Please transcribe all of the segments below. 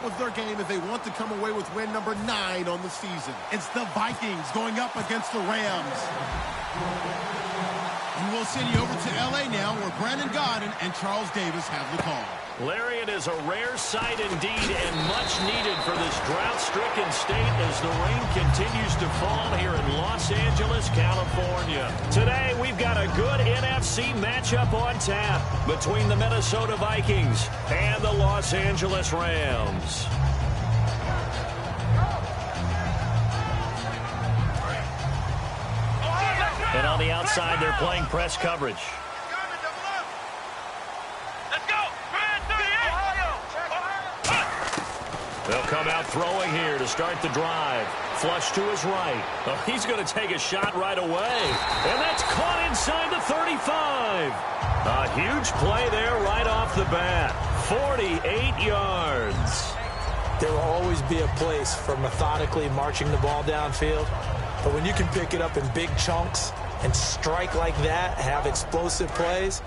with their game if they want to come away with win number 9 on the season. It's the Vikings going up against the Rams. And we'll send you over to L.A. now, where Brandon Gaudin and Charles Davis have the call. Larry, it is a rare sight indeed and much needed for this drought-stricken state as the rain continues to fall here in Los Angeles, California. Today, we've got a good NFC matchup on tap between the Minnesota Vikings and the Los Angeles Rams. And on the outside, they're playing press coverage. They'll come out throwing here to start the drive. Flush to his right. Oh, he's going to take a shot right away. And that's caught inside the 35. A huge play there right off the bat. 48 yards. There will always be a place for methodically marching the ball downfield. But when you can pick it up in big chunks and strike like that, have explosive plays,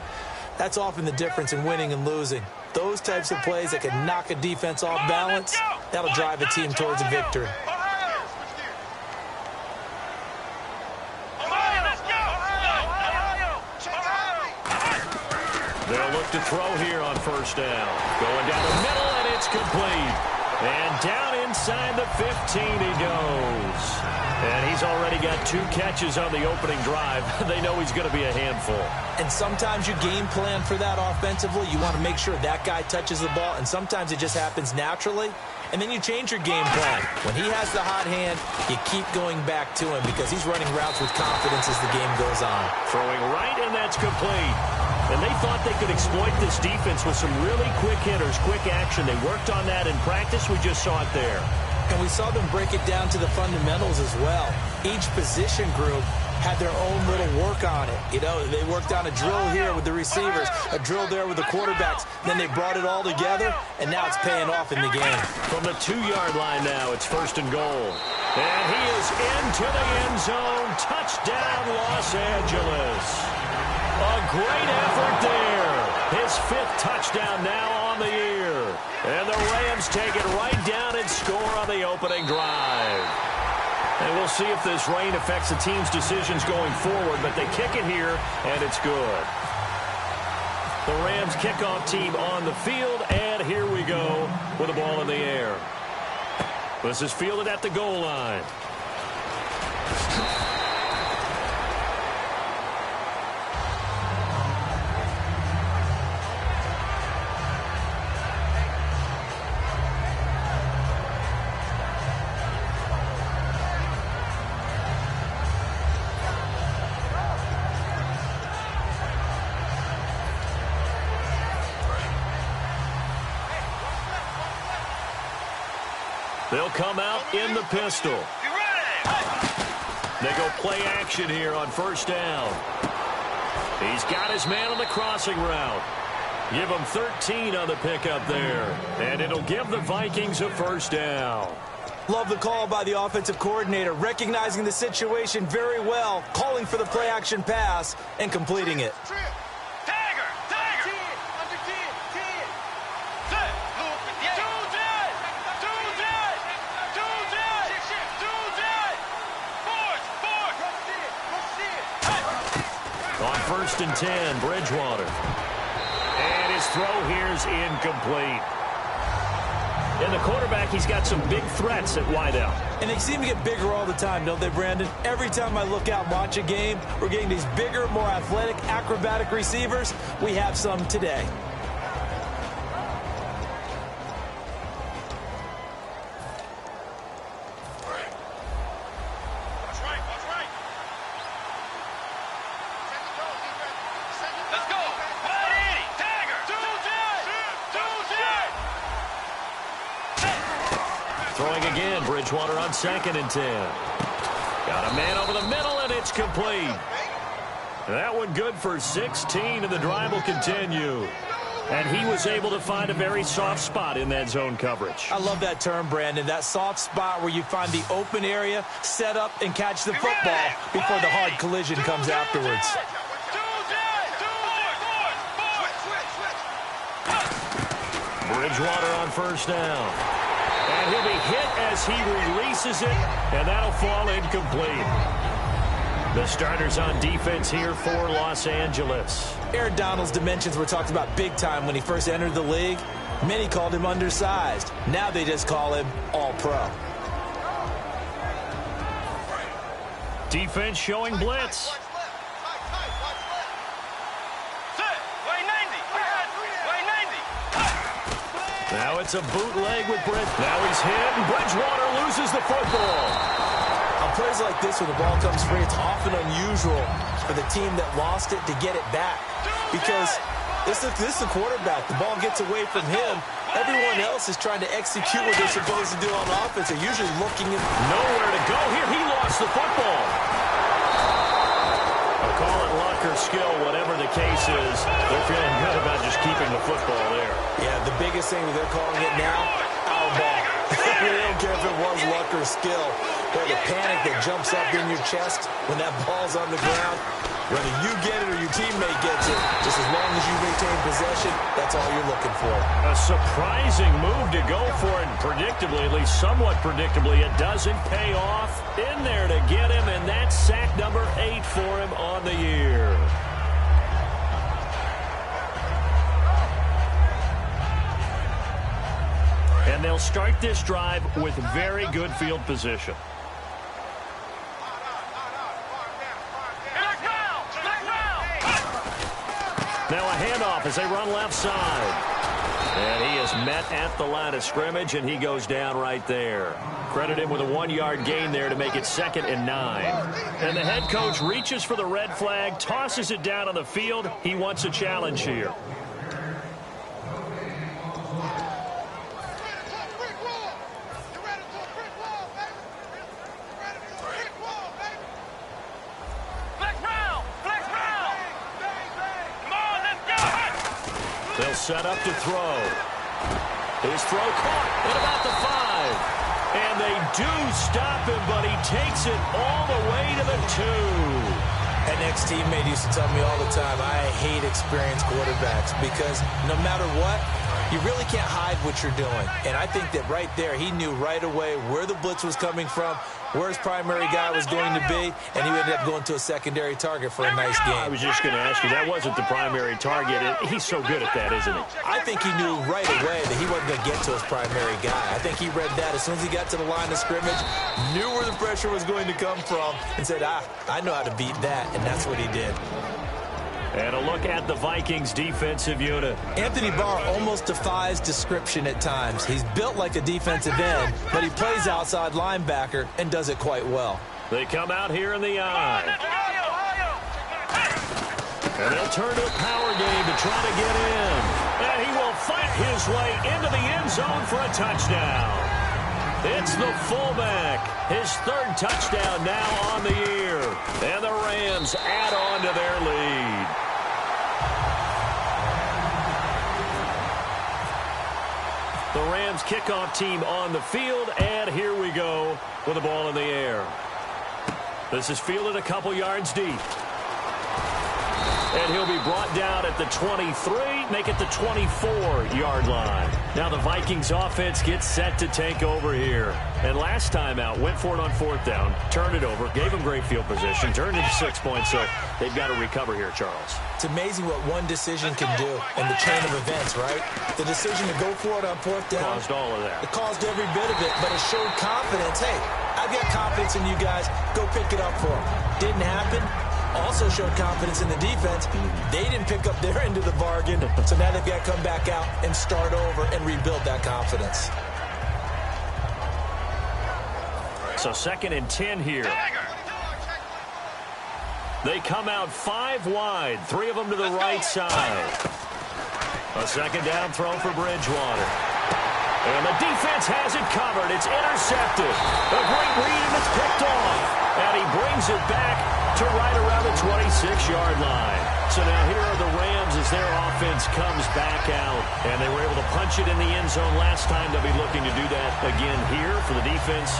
that's often the difference in winning and losing. Those types of plays that can knock a defense off balance, that'll drive a team towards a victory. They'll look to throw here on first down. Going down the middle, and it's complete. And down inside the 15 he goes. And he's already got 2 catches on the opening drive. They know he's going to be a handful. And sometimes you game plan for that offensively. You want to make sure that guy touches the ball, and sometimes it just happens naturally. And then you change your game plan. When he has the hot hand, you keep going back to him because he's running routes with confidence as the game goes on. Throwing right, and that's complete. And they thought they could exploit this defense with some really quick hitters, quick action. They worked on that in practice. We just saw it there. And we saw them break it down to the fundamentals as well. Each position group had their own little work on it. You know, they worked on a drill here with the receivers, a drill there with the quarterbacks. Then they brought it all together, and now it's paying off in the game. From the 2-yard line now, it's first and goal. And he is into the end zone. Touchdown, Los Angeles. A great effort there. His 5th touchdown now on the year. And the Rams take it right down and score on the opening drive. And we'll see if this rain affects the team's decisions going forward, but they kick it here, and it's good. The Rams kickoff team on the field, and here we go with the ball in the air. This is fielded at the goal line. They'll come out in the pistol. They go play action here on first down. He's got his man on the crossing route. Give him 13 on the pickup there. And it'll give the Vikings a first down. Love the call by the offensive coordinator, recognizing the situation very well, calling for the play action pass and completing it. First and 10, Bridgewater. And his throw here is incomplete. And the quarterback, he's got some big threats at wideout. And they seem to get bigger all the time, don't they, Brandon? Every time I look out and watch a game, we're getting these bigger, more athletic, acrobatic receivers. We have some today. Throwing again, Bridgewater on 2nd and 10. Got a man over the middle, and it's complete. That one good for 16, and the drive will continue. And he was able to find a very soft spot in that zone coverage. I love that term, Brandon. That soft spot where you find the open area, set up, and catch the football before the hard collision comes afterwards. Bridgewater on first down. And he'll be hit as he releases it, and that'll fall incomplete. The starters on defense here for Los Angeles. Aaron Donald's dimensions were talked about big time when he first entered the league. Many called him undersized. Now they just call him all-pro. Defense showing blitz. Now it's a bootleg with Britt. Now he's hit, and Bridgewater loses the football. On plays like this, when the ball comes free, it's often unusual for the team that lost it to get it back. Because this is the quarterback. The ball gets away from him. Everyone else is trying to execute what they're supposed to do on offense. They're usually looking at nowhere to go here. He lost the football. I'll call it luck or skill, whatever the case is. They're feeling good about just keeping the football there. Yeah, the biggest thing that they're calling it now, our ball. They don't care if it was luck or skill. But the panic that jumps up in your chest when that ball's on the ground, whether you get it or your teammate gets it, just as long as you maintain possession, that's all you're looking for. A surprising move to go for it, and predictably, at least somewhat predictably, it doesn't pay off. In there to get him, and that's sack number 8 for him on the year. And they'll start this drive with very good field position. Now a handoff as they run left side. And he is met at the line of scrimmage, and he goes down right there. Credit him with a 1-yard gain there to make it 2nd and 9. And the head coach reaches for the red flag, tosses it down on the field. He wants a challenge here. They'll set up to throw. His throw caught at about the 5. And they do stop him, but he takes it all the way to the 2. An ex-teammate used to tell me all the time, I hate experienced quarterbacks because no matter what, you really can't hide what you're doing. And I think that right there, he knew right away where the blitz was coming from, where his primary guy was going to be, and he ended up going to a secondary target for a nice game. I was just going to ask you, that wasn't the primary target. He's so good at that, isn't he? I think he knew right away that he wasn't going to get to his primary guy. I think he read that as soon as he got to the line of scrimmage, knew where the pressure was going to come from, and said, I know how to beat that, and that's what he did. And a look at the Vikings defensive unit. Anthony Barr almost defies description at times. He's built like a defensive end, but he plays outside linebacker and does it quite well. They come out here in the eye. And they'll turn to a power game to try to get in. And he will fight his way into the end zone for a touchdown. It's the fullback. His 3rd touchdown now on the year. And the Rams add on to their lead. The Rams kickoff team on the field, and here we go with the ball in the air. This is fielded a couple yards deep. And he'll be brought down at the 23, make it the 24-yard line. Now the Vikings offense gets set to take over here. And last time out, went for it on 4th down, turned it over, gave them great field position, turned into 6 points, so they've got to recover here, Charles. It's amazing what one decision can do in the chain of events, right? The decision to go for it on 4th down. Caused all of that. It caused every bit of it, but it showed confidence. Hey, I've got confidence in you guys. Go pick it up for them. Didn't happen. Also showed confidence in the defense. They didn't pick up their end of the bargain, so now they've got to come back out and start over and rebuild that confidence. So 2nd and 10 here. They come out 5 wide, 3 of them to the right side. A 2nd down throw for Bridgewater. And the defense has it covered. It's intercepted. A great read, and it's picked off. And he brings it back to right around the 26-yard line. So now here are the Rams as their offense comes back out. And they were able to punch it in the end zone last time. They'll be looking to do that again here for the defense.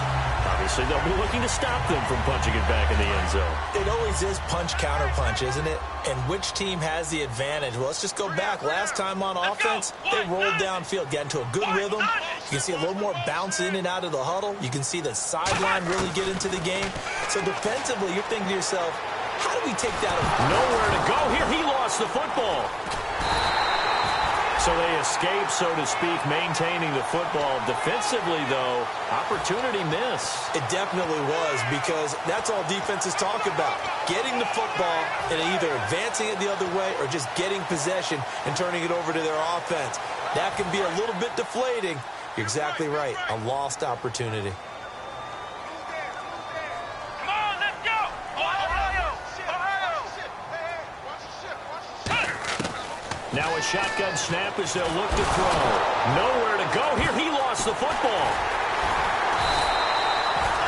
Obviously, they'll be looking to stop them from punching it back in the end zone. It always is punch-counter-punch, isn't it? And which team has the advantage? Well, let's just go back. Last time on offense, they rolled downfield, got into a good rhythm. You can see a little more bounce in and out of the huddle. You can see the sideline really get into the game. So defensively, you're thinking to yourself, how do we take that away? Nowhere to go here. He lost the football. So they escape, so to speak, maintaining the football. Defensively, though, opportunity miss. It definitely was, because that's all defenses talk about. Getting the football and either advancing it the other way or just getting possession and turning it over to their offense. That can be a little bit deflating. You're exactly right. A lost opportunity. Now a shotgun snap as they'll look to throw. Nowhere to go here. He lost the football.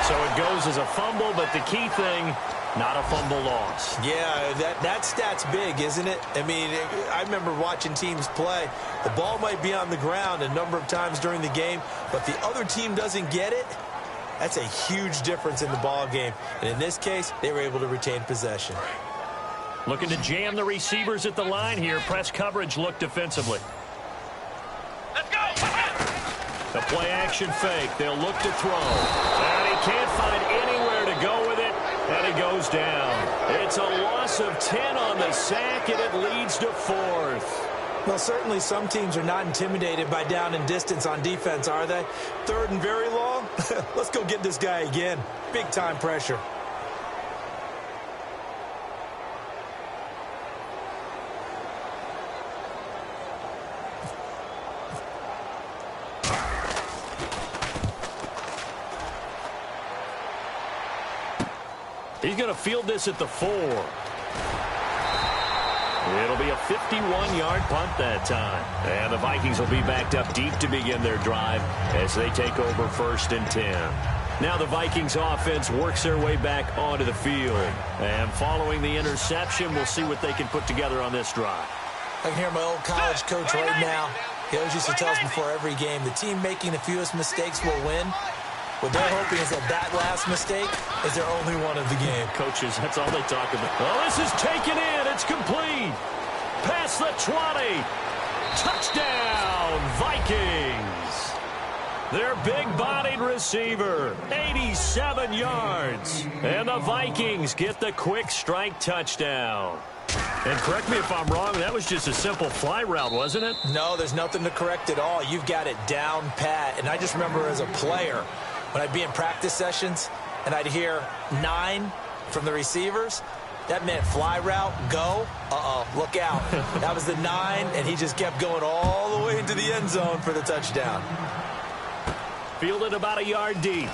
So it goes as a fumble, but the key thing, not a fumble loss. Yeah, that stat's big, isn't it? I mean, I remember watching teams play. The ball might be on the ground a number of times during the game, but the other team doesn't get it. That's a huge difference in the ball game. And in this case, they were able to retain possession. Looking to jam the receivers at the line here. Press coverage look defensively. Let's go. The play action fake. They'll look to throw. And he can't find anywhere to go with it. And he goes down. It's a loss of 10 on the sack, and it leads to 4th. Well, certainly some teams are not intimidated by down and distance on defense, are they? 3rd and very long? Let's go get this guy again. Big time pressure. He's going to field this at the 4. It'll be a 51-yard punt that time. And the Vikings will be backed up deep to begin their drive as they take over 1st and 10. Now the Vikings offense works their way back onto the field. And following the interception, we'll see what they can put together on this drive. I can hear my old college coach right now. He always used to tell us before every game, the team making the fewest mistakes will win. What they're hoping is that last mistake is their only one of the game. Coaches, that's all they talk about. Oh, this is taken in. It's complete. Past the 20. Touchdown, Vikings. Their big-bodied receiver, 87 yards. And the Vikings get the quick strike touchdown. And correct me if I'm wrong, that was just a simple fly route, wasn't it? No, there's nothing to correct at all. You've got it down pat. And I just remember as a player, when I'd be in practice sessions and I'd hear 9 from the receivers, that meant fly route, go, look out. That was the 9, and he just kept going all the way into the end zone for the touchdown. Fielded about a yard deep.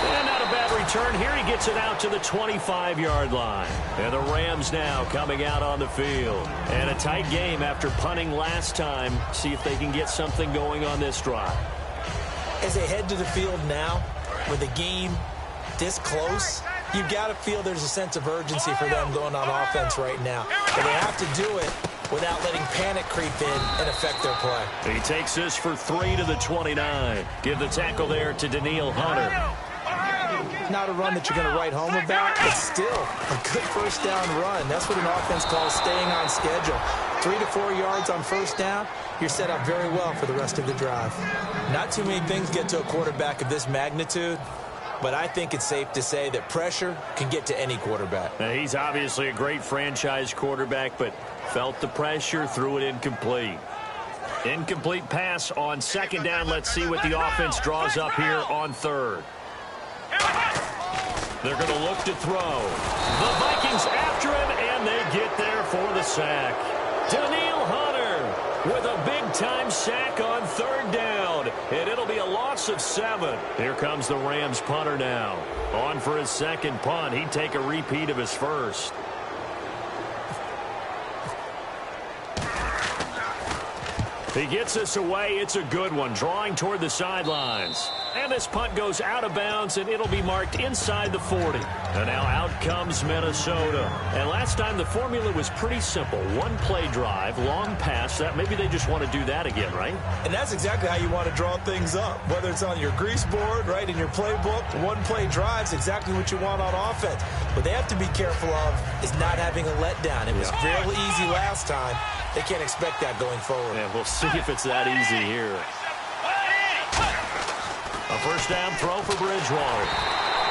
And not a bad return here. He gets it out to the 25-yard line. And the Rams now coming out on the field. And a tight game after punting last time. See if they can get something going on this drive. As they head to the field now, with the game this close, you've got to feel there's a sense of urgency for them going on offense right now. But they have to do it without letting panic creep in and affect their play. He takes this for 3 to the 29. Give the tackle there to Daniil Hunter. Not a run that you're going to write home about, but still a good first down run. That's what an offense calls staying on schedule. 3 to 4 yards on first down, you're set up very well for the rest of the drive. Not too many things get to a quarterback of this magnitude, but I think it's safe to say that pressure can get to any quarterback. Now, he's obviously a great franchise quarterback, but felt the pressure, threw it incomplete. Incomplete pass on 2nd down. Let's see what the offense draws up here on 3rd. They're going to look to throw. The Vikings after him, and they get there for the sack. Daniil Hunter with a big-time sack on 3rd down, and it'll be a loss of 7. Here comes the Rams punter now. On for his 2nd punt. He'd take a repeat of his first. He gets this away. It's a good one, drawing toward the sidelines. And this punt goes out of bounds, and it'll be marked inside the 40. And now out comes Minnesota. And last time the formula was pretty simple. One play drive, long pass. That maybe they just want to do that again, right? And that's exactly how you want to draw things up. Whether it's on your grease board, right, in your playbook, one play drive is exactly what you want on offense. What they have to be careful of is not having a letdown. It was real easy last time. They can't expect that going forward. And we'll see if it's that easy here. A first down throw for Bridgewater.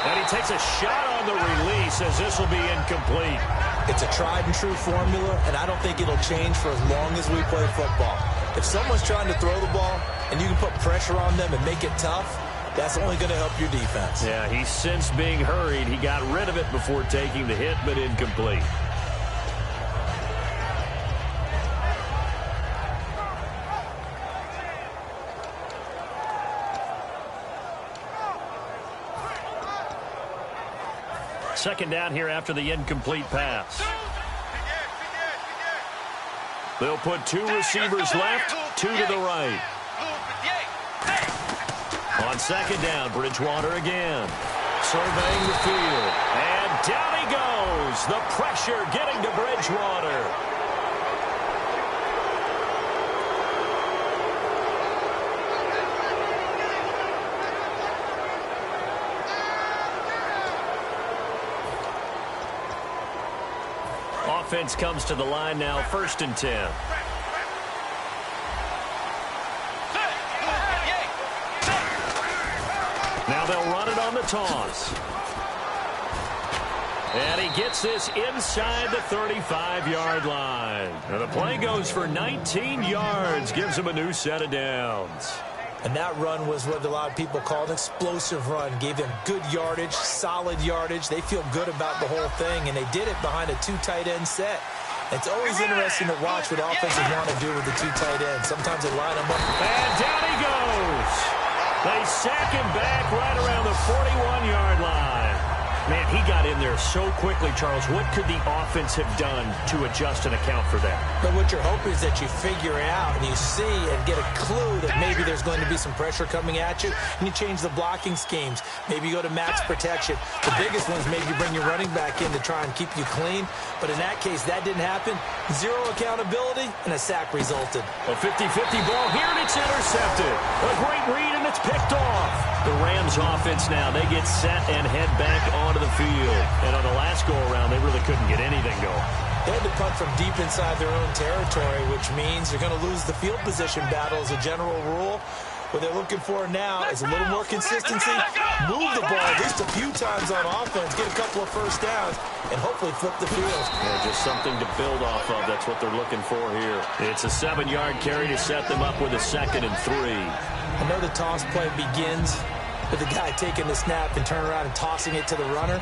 And he takes a shot on the release as this will be incomplete. It's a tried and true formula, and I don't think it'll change for as long as we play football. If someone's trying to throw the ball and you can put pressure on them and make it tough, that's only going to help your defense. Yeah, he sensed being hurried. He got rid of it before taking the hit, but incomplete. Second down here after the incomplete pass. They'll put two receivers left, two to the right. On second down, Bridgewater again. Surveying the field. And down he goes. The pressure getting to Bridgewater. Offense comes to the line now, 1st and 10. Now they'll run it on the toss. And he gets this inside the 35-yard line. And the play goes for 19 yards, gives him a new set of downs. And that run was what a lot of people call an explosive run. Gave them good yardage, solid yardage. They feel good about the whole thing, and they did it behind a two tight end set. It's always interesting to watch what offenses want to do with the two tight ends. Sometimes they line them up. And down he goes. They sack him back right around the 41-yard line. Man, he got in there so quickly, Charles. What could the offense have done to adjust and account for that? But what you're hoping is that you figure it out and you see and get a clue that maybe there's going to be some pressure coming at you, and you change the blocking schemes. Maybe you go to max protection. The biggest one is maybe you bring your running back in to try and keep you clean. But in that case, that didn't happen. Zero accountability, and a sack resulted. A 50-50 ball here, and it's intercepted. A great read, and it's picked off. The Rams offense now, they get set and head back onto the field. And on the last go-around, they really couldn't get anything going. They had to punt from deep inside their own territory, which means they're going to lose the field position battle as a general rule. What they're looking for now is a little more consistency, move the ball at least a few times on offense, get a couple of first downs, and hopefully flip the field. Yeah, just something to build off of. That's what they're looking for here. It's a 7-yard carry to set them up with a 2nd and 3. I know the toss play begins with the guy taking the snap and turning around and tossing it to the runner.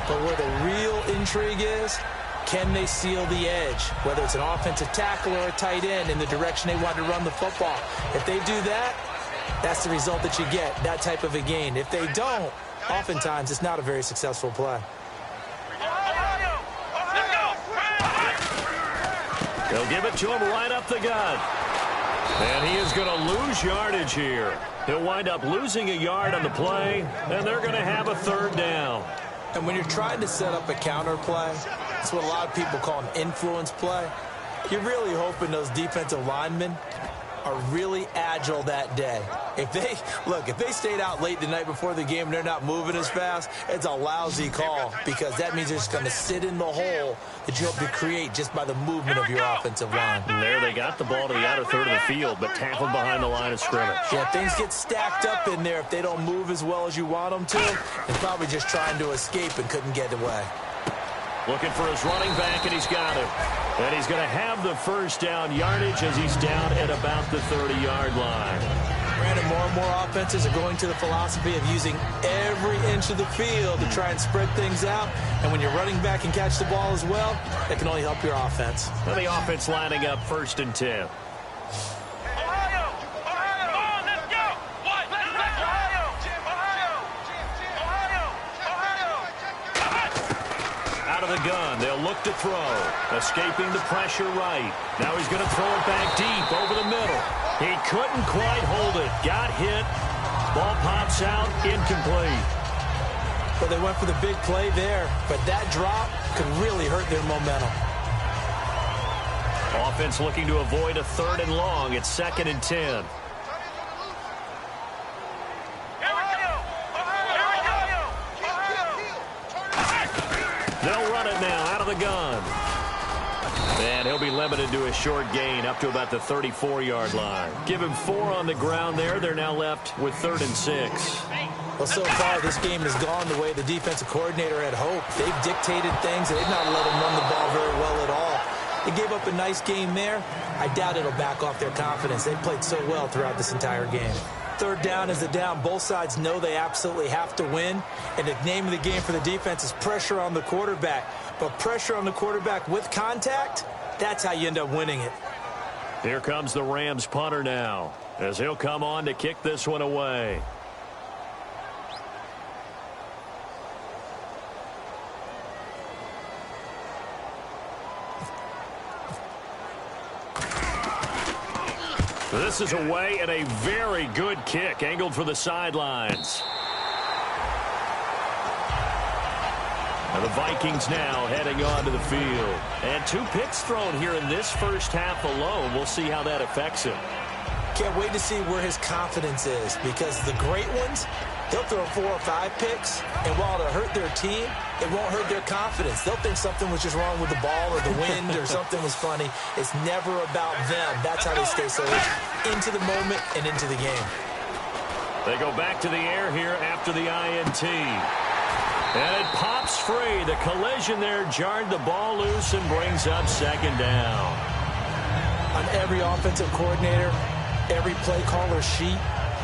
But where the real intrigue is, can they seal the edge? Whether it's an offensive tackle or a tight end in the direction they want to run the football. If they do that, that's the result that you get, that type of a gain. If they don't, oftentimes it's not a very successful play. They'll give it to him right up the gut. And he is going to lose yardage here. He'll wind up losing a yard on the play, and they're going to have a 3rd down. And when you're trying to set up a counter play, it's what a lot of people call an influence play. You're really hoping those defensive linemen are really agile that day. If they stayed out late the night before the game and they're not moving as fast, it's a lousy call because that means they're just going to sit in the hole that you hope to create just by the movement of your offensive line. And there they got the ball to the outer third of the field, but tackled behind the line of scrimmage. Yeah, things get stacked up in there if they don't move as well as you want them to. They're probably just trying to escape and couldn't get away. Looking for his running back, and he's got him. And he's going to have the first down yardage as he's down at about the 30-yard line. Brandon, more and more offenses are going to the philosophy of using every inch of the field to try and spread things out. And when your running back can catch the ball as well, that can only help your offense. And the offense lining up 1st and 10. Out of the gun, they'll look to throw. Escaping the pressure right. Now he's going to throw it back deep over the middle. He couldn't quite hold it. Got hit. Ball pops out. Incomplete. Well, they went for the big play there, but that drop could really hurt their momentum. Offense looking to avoid a 3rd and long. It's 2nd and 10. They'll run it now out of the gun. And he'll be limited to a short gain up to about the 34-yard line. Give him 4 on the ground there. They're now left with 3rd and 6. Well, so far, this game has gone the way the defensive coordinator had hoped. They've dictated things, and they've not let him run the ball very well at all. They gave up a nice game there. I doubt it'll back off their confidence. They've played so well throughout this entire game. 3rd down is the down. Both sides know they absolutely have to win. And the name of the game for the defense is pressure on the quarterback. But pressure on the quarterback with contact, that's how you end up winning it. Here comes the Rams punter now, as he'll come on to kick this one away. This is away and a very good kick, angled for the sidelines. And the Vikings now heading onto the field. And 2 picks thrown here in this first half alone. We'll see how that affects him. Can't wait to see where his confidence is, because the great ones, they'll throw 4 or 5 picks, and while it'll hurt their team, it won't hurt their confidence. They'll think something was just wrong with the ball or the wind or something was funny. It's never about them. That's how they stay so into the moment and into the game. They go back to the air here after the INT. And it pops free. The collision there jarred the ball loose and brings up 2nd down. On every offensive coordinator, every play caller sheet,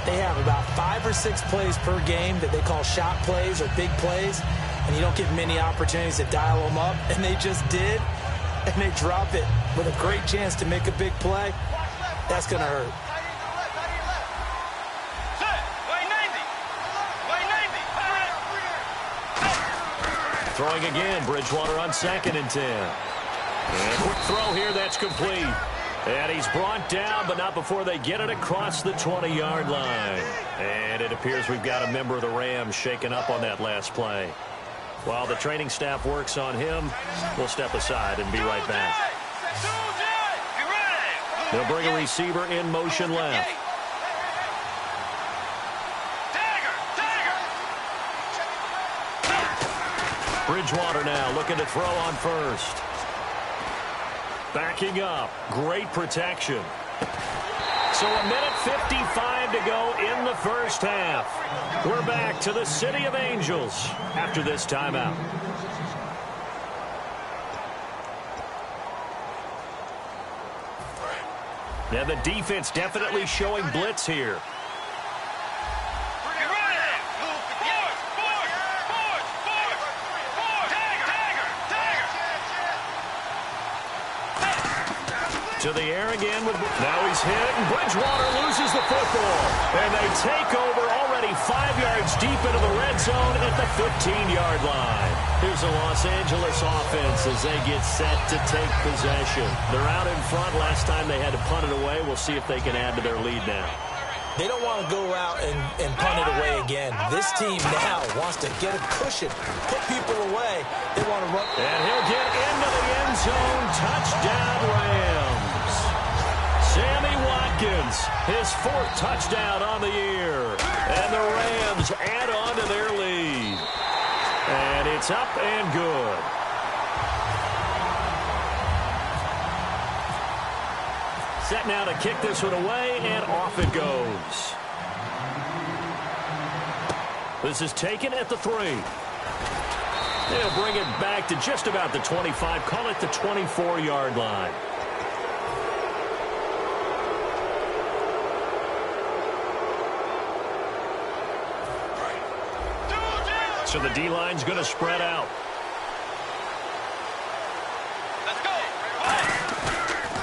they have about 5 or 6 plays per game that they call shot plays or big plays, and you don't get many opportunities to dial them up, and they just did, and they drop it with a great chance to make a big play. That's going to hurt. Throwing again, Bridgewater on 2nd and 10. And quick throw here, that's complete. And he's brought down, but not before they get it across the 20-yard line. And it appears we've got a member of the Rams shaken up on that last play. While the training staff works on him, we'll step aside and be right back. They'll bring a receiver in motion left. Bridgewater now looking to throw on first. Backing up. Great protection. So 1:55 to go in the first half. We're back to the City of Angels after this timeout. Yeah, the defense definitely showing blitz here. To the air again. Now he's hit, and Bridgewater loses the football. And they take over already 5 yards deep into the red zone at the 15-yard line. Here's the Los Angeles offense as they get set to take possession. They're out in front. Last time they had to punt it away. We'll see if they can add to their lead now. They don't want to go out and punt it away again. This team now wants to get a cushion, put people away. They want to run. And he'll get into the end zone. Touchdown, Rams. Sammy Watkins, his 4th touchdown on the year. And the Rams add on to their lead. And it's up and good. Set now to kick this one away, and off it goes. This is taken at the 3. They'll bring it back to just about the 25. Call it the 24-yard line. So the D-line's going to spread out. Let's go.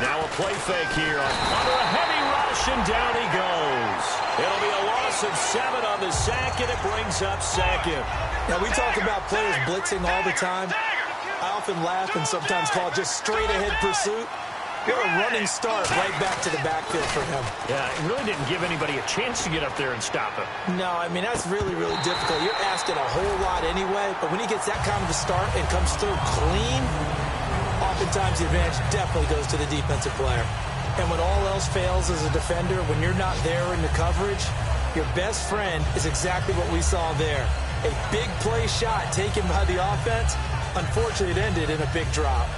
Now a play fake here. Under a heavy rush, and down he goes. It'll be a loss of 7 on the sack, and it brings up 2nd. Now, we talk about players blitzing all the time. I often laugh and sometimes call just straight-ahead pursuit. What a running start right back to the backfield for him. Yeah, it really didn't give anybody a chance to get up there and stop him. No, I mean, that's really, really difficult. You're asking a whole lot anyway, but when he gets that kind of a start and comes through clean, oftentimes the advantage definitely goes to the defensive player. And when all else fails as a defender, when you're not there in the coverage, your best friend is exactly what we saw there. A big play shot taken by the offense. Unfortunately, it ended in a big drop.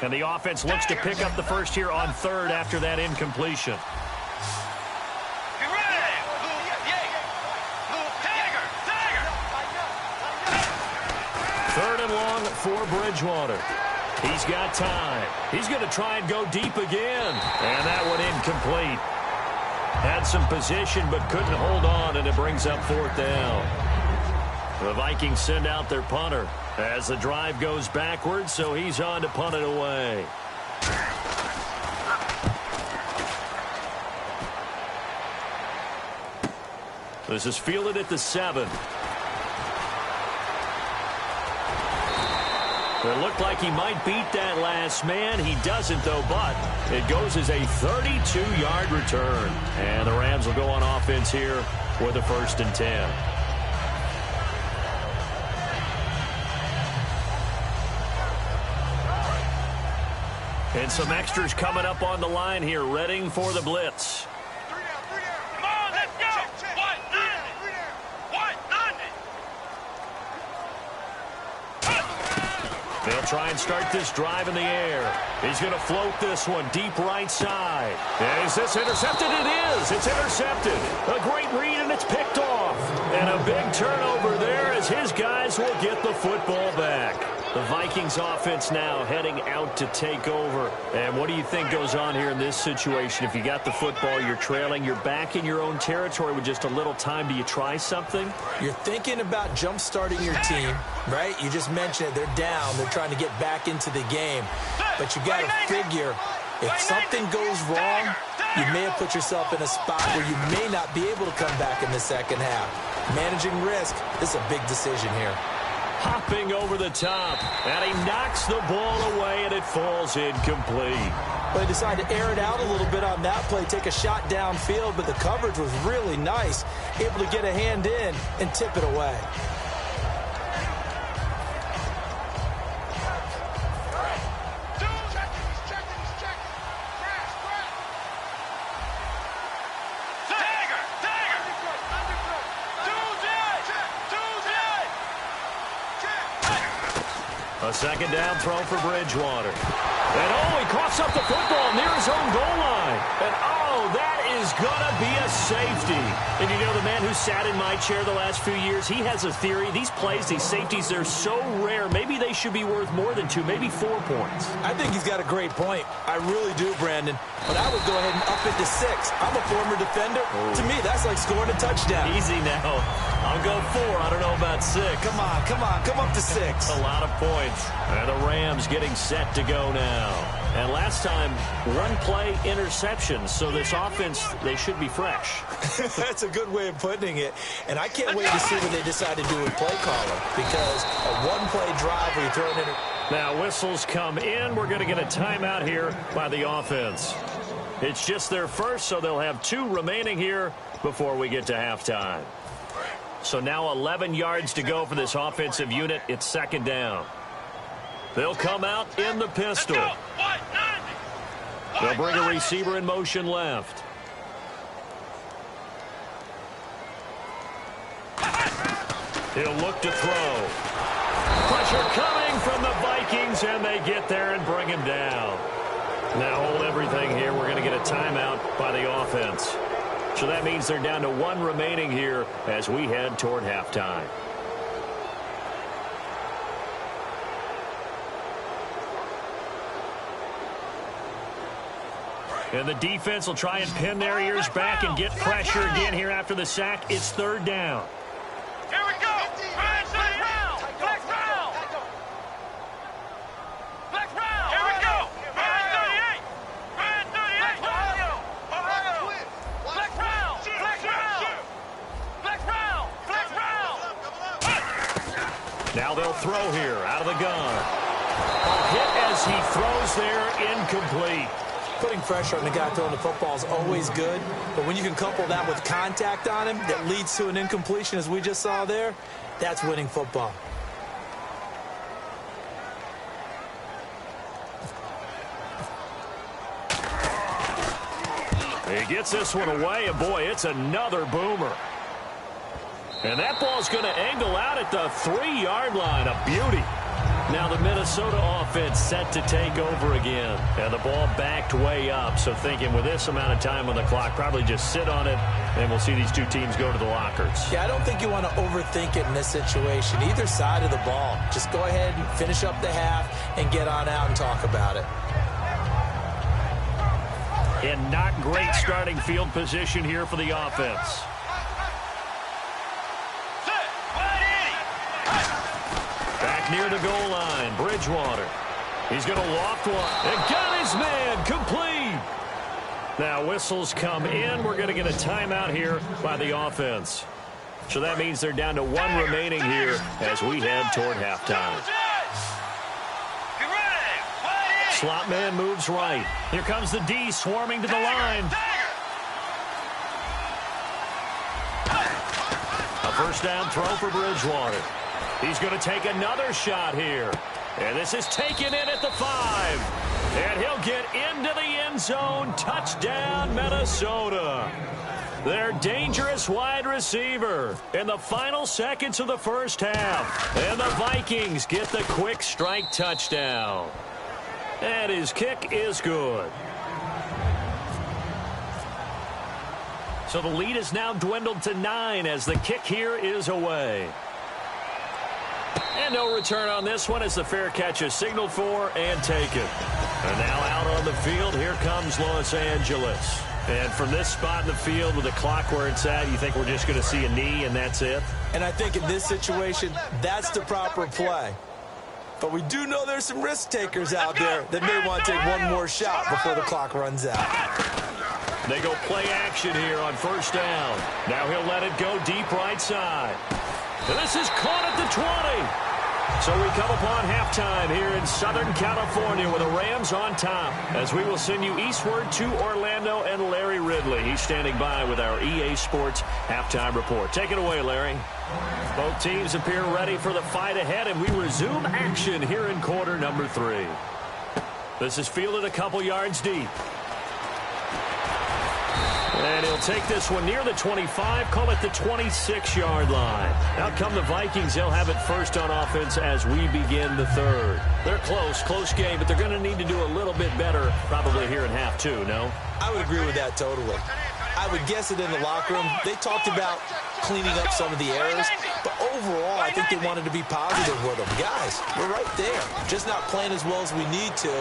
And the offense looks to pick up the first here on third after that incompletion. Third and long for Bridgewater. He's got time. He's going to try and go deep again. And that one incomplete. Had some position but couldn't hold on, and it brings up fourth down. The Vikings send out their punter as the drive goes backwards, so he's on to punt it away. This is fielded at the 7. It looked like he might beat that last man. He doesn't, though, but it goes as a 32-yard return. And the Rams will go on offense here with a 1st and 10. And some extras coming up on the line here, readying for the blitz. Come on, let's go! What? They'll try and start this drive in the air. He's going to float this one deep right side. And is this intercepted? It is. It's intercepted. A great read, and it's picked off. And a big turnover there as his guys will get the football back. The Vikings offense now heading out to take over. And what do you think goes on here in this situation? If you got the football, you're trailing, you're back in your own territory with just a little time. Do you try something? You're thinking about jump-starting your team, right? You just mentioned it. They're down. They're trying to get back into the game. But you got to figure, if something goes wrong, you may have put yourself in a spot where you may not be able to come back in the second half. Managing risk, this is a big decision here. Hopping over the top, and he knocks the ball away, and it falls incomplete. Well, they decided to air it out a little bit on that play, take a shot downfield, but the coverage was really nice, able to get a hand in and tip it away. A second down throw for Bridgewater. And he coughs up the football near his own goal line. And that is going to be a safety. And you know, the man who sat in my chair the last few years, he has a theory. These plays, these safeties, they're so rare. Maybe they should be worth more than 2, maybe 4 points. I think he's got a great point. I really do, Brandon. But I would go ahead and up it to 6. I'm a former defender. To me, that's like scoring a touchdown. Easy now. I'll go 4. I don't know about 6. Come on. Come up to 6. A lot of points. And the Rams getting set to go now. And last time, 1 play interception. So this offense, they should be fresh. That's a good way of putting it. And I can't wait to see what they decide to do with play caller. Because a 1-play drive where you throw it in. Now whistles come in. We're going to get a timeout here by the offense. It's just their first, so they'll have 2 remaining here before we get to halftime. So now 11 yards to go for this offensive unit. It's second down. They'll come out in the pistol. They'll bring a receiver in motion left. He'll look to throw. Pressure coming from the Vikings, and they get there and bring him down. Now hold everything here. We're going to get a timeout by the offense. So that means they're down to 1 remaining here as we head toward halftime. And the defense will try and pin their ears back and get pressure again here after the sack. It's third down. Here we go. Flex round. Flex round. Flex round. Here we go. Flex 38. Flex 38. Ohio. Ohio. Flex round. Flex round. Flex round. Flex round. Now they'll throw here out of the gun. A hit as he throws there, incomplete. Putting pressure on the guy throwing the football is always good, but when you can couple that with contact on him that leads to an incompletion, as we just saw there, that's winning football. He gets this one away, and boy, it's another boomer. And that ball's going to angle out at the 3-yard line. A beauty. Now the Minnesota offense set to take over again. And the ball backed way up. So thinking with this amount of time on the clock, probably just sit on it, and we'll see these two teams go to the lockers. Yeah, I don't think you want to overthink it in this situation. Either side of the ball. Just go ahead and finish up the half and get on out and talk about it. And not great starting field position here for the offense. Back near the goal line, Bridgewater. He's going to loft one and got his man complete. Now whistles come in. We're going to get a timeout here by the offense. So that means they're down to 1 remaining here as we head toward halftime. Slot man moves right. Here comes the D swarming to the line. A first down throw for Bridgewater. He's going to take another shot here. And this is taken in at the 5. And he'll get into the end zone. Touchdown, Minnesota. Their dangerous wide receiver in the final seconds of the first half. And the Vikings get the quick strike touchdown. And his kick is good. So the lead is now dwindled to 9 as the kick here is away. And no return on this one as the fair catch is signaled for and taken. And now out on the field, here comes Los Angeles. And from this spot in the field with the clock where it's at, you think we're just going to see a knee and that's it? And I think in this situation, that's the proper play. But we do know there's some risk takers out there that may want to take one more shot before the clock runs out. They go play action here on first down. Now he'll let it go deep right side. And this is caught at the 20. So we come upon halftime here in Southern California with the Rams on top as we will send you eastward to Orlando and Larry Ridley. He's standing by with our EA Sports halftime report. Take it away, Larry. Both teams appear ready for the fight ahead, and we resume action here in quarter number 3. This is fielded a couple yards deep. And he'll take this one near the 25, call it the 26-yard line. Out come the Vikings. They'll have it first on offense as we begin the third. They're close game, but they're going to need to do a little bit better probably here in half 2, no? I would agree with that totally. I would guess it in the locker room. They talked about cleaning up some of the errors, but overall, I think they wanted to be positive with them. Guys, we're right there. Just not playing as well as we need to.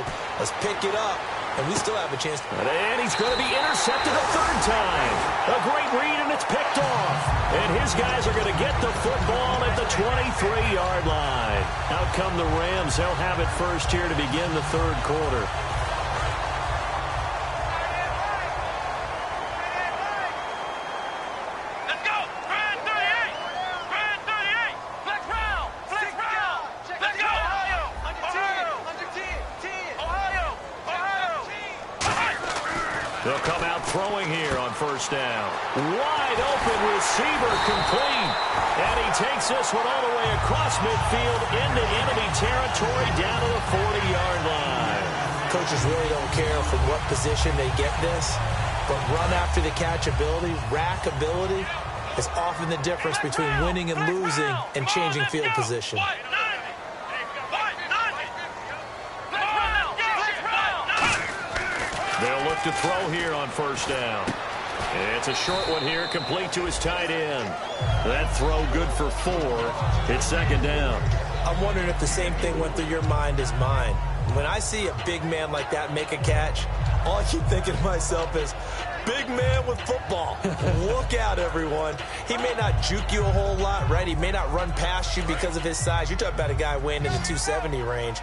Let's pick it up, and we still have a chance. And he's going to be intercepted a third time. A great read, and it's picked off. And his guys are going to get the football at the 23-yard line. Out come the Rams. They'll have it first here to begin the third quarter. They'll come out throwing here on first down. Wide open receiver complete. And he takes this one all the way across midfield into enemy territory down to the 40-yard line. Coaches really don't care from what position they get this, but run after the catch ability, rack ability is often the difference between winning and losing and changing field position. They'll look to throw here on first down. It's a short one here, complete to his tight end. That throw good for 4. It's second down. I'm wondering if the same thing went through your mind as mine. When I see a big man like that make a catch, all I keep thinking to myself is, big man with football. Look out, everyone. He may not juke you a whole lot, right? He may not run past you because of his size. You're talking about a guy weighing in the 270 range.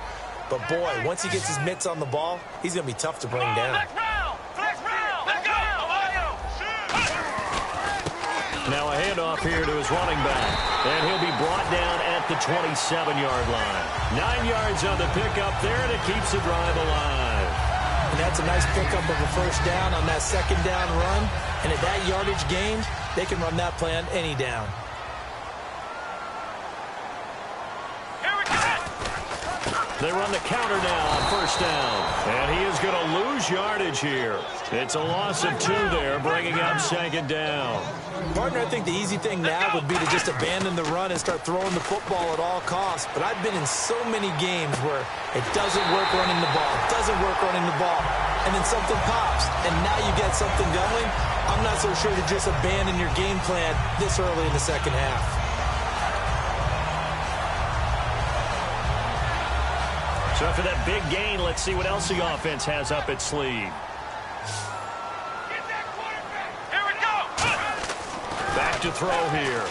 But, boy, once he gets his mitts on the ball, he's going to be tough to bring down. Now a handoff here to his running back. And he'll be brought down at the 27-yard line. 9 yards on the pickup there, and it keeps the drive alive. And that's a nice pickup of a first down on that second down run. And at that yardage gained, they can run that play on any down. They run the counter now on first down. And he is going to lose yardage here. It's a loss of 2 there, bringing up second down. Partner, I think the easy thing now would be to just abandon the run and start throwing the football at all costs. But I've been in so many games where it doesn't work running the ball, and then something pops, and now you get something going. I'm not so sure to just abandon your game plan this early in the second half. So after that big gain, let's see what else the offense has up its sleeve. Here we go. Back to throw here.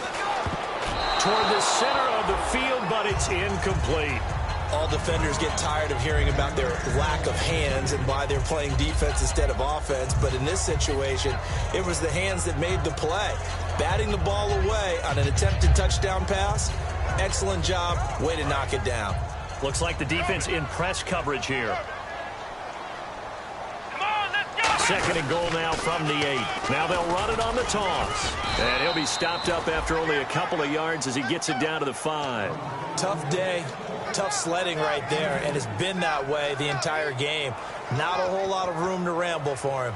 Toward the center of the field, but it's incomplete. All defenders get tired of hearing about their lack of hands and why they're playing defense instead of offense. But in this situation, it was the hands that made the play. Batting the ball away on an attempted touchdown pass. Excellent job. Way to knock it down. Looks like the defense in press coverage here. Come on, let's go. 2nd and goal now from the 8. Now they'll run it on the toss. And he'll be stopped up after only a couple of yards as he gets it down to the 5. Tough day, tough sledding right there, and it's been that way the entire game. Not a whole lot of room to ramble for him.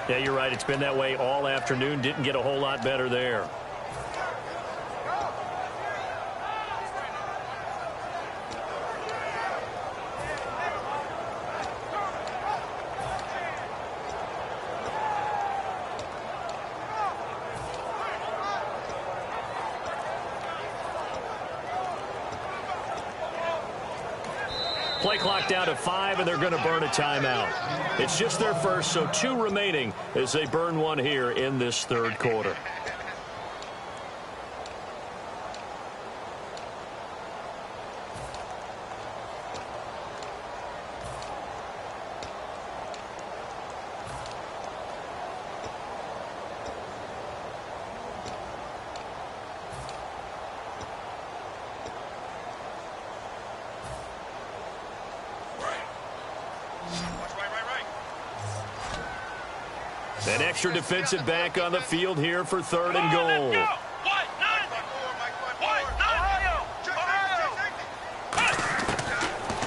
Yeah, you're right. It's been that way all afternoon. Didn't get a whole lot better there. Play clock down to 5, and they're going to burn a timeout. It's just their first, so 2 remaining as they burn one here in this third quarter. An extra defensive back on the field here for 3rd and goal.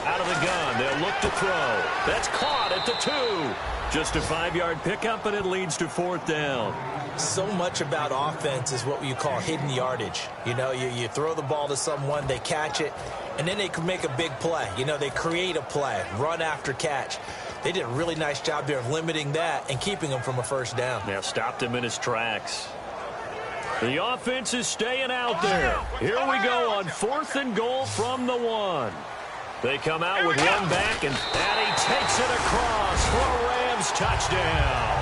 Out of the gun, they'll look to throw. That's caught at the 2. Just a 5-yard pickup, and it leads to 4th down. So much about offense is what you call hidden yardage. You know, you throw the ball to someone, they catch it, and then they can make a big play. You know, they create a play, run after catch. They did a really nice job there of limiting that and keeping him from a first down. Now stopped him in his tracks. The offense is staying out there. Here we go on 4th and goal from the 1. They come out with one back, and he takes it across for a Rams touchdown.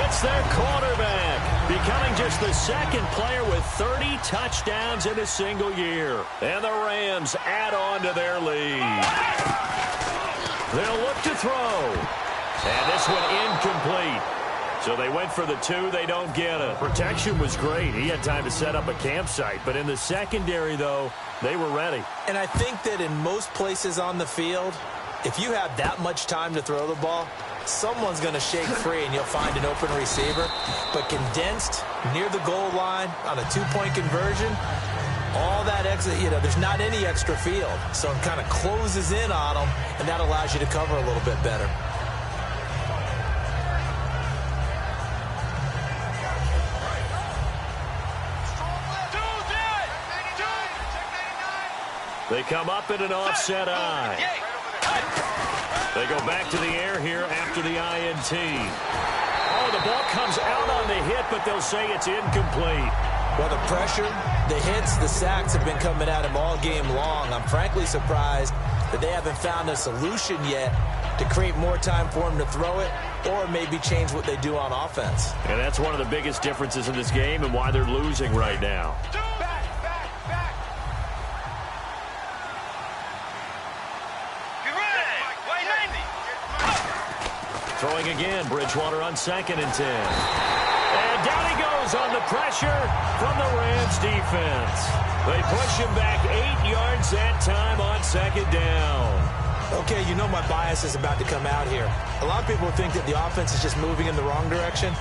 It's their quarterback, becoming just the 2nd player with 30 touchdowns in a single year. And the Rams add on to their lead. They'll look to throw. And this one incomplete. So they went for the 2. They don't get it. Protection was great. He had time to set up a campsite. But in the secondary, though, they were ready. And I think that in most places on the field, if you have that much time to throw the ball, someone's going to shake free and you'll find an open receiver. But condensed near the goal line on a 2-point conversion, all that exit, you know, there's not any extra field. So it kind of closes in on them, and that allows you to cover a little bit better. They come up in an offset eye. They go back to the air here after the INT. Oh, the ball comes out on the hit, but they'll say it's incomplete. Well, the pressure, the hits, the sacks have been coming at him all game long. I'm frankly surprised that they haven't found a solution yet to create more time for him to throw it or maybe change what they do on offense. And that's one of the biggest differences in this game and why they're losing right now. Throwing again, Bridgewater on 2nd and 10. And down he goes on the pressure from the Rams defense. They push him back 8 yards that time on 2nd down. Okay, you know my bias is about to come out here. A lot of people think that the offense is just moving in the wrong direction.